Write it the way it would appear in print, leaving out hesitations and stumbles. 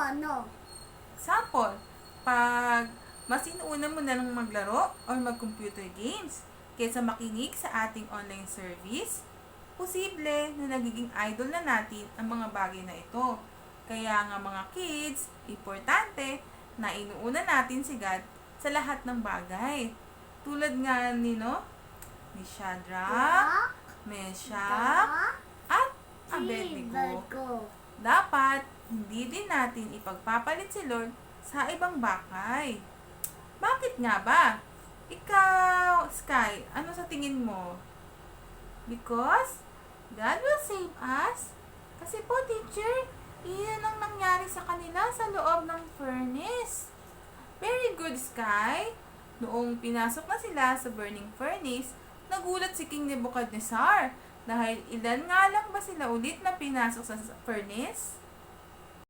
Ano? Example, pag mas inuuna mo na lang maglaro or mag-computer games kaysa makinig sa ating online service, posible na nagiging idol na natin ang mga bagay na ito. Kaya nga mga kids, importante na inuuna natin si God sa lahat ng bagay. Tulad nga ni Shadrach, Meshach, at Abednego. Dapat hindi din natin ipagpapalit si Lord sa ibang bagay. Bakit nga ba? Ikaw, Sky, ano sa tingin mo? Because God will save us? Kasi po, teacher, iyan ang nangyari sa kanila sa loob ng furnace. Very good, Sky. Noong pinasok na sila sa burning furnace, nagulat si King Nebuchadnezzar dahil ilan nga lang ba sila ulit na pinasok sa furnace?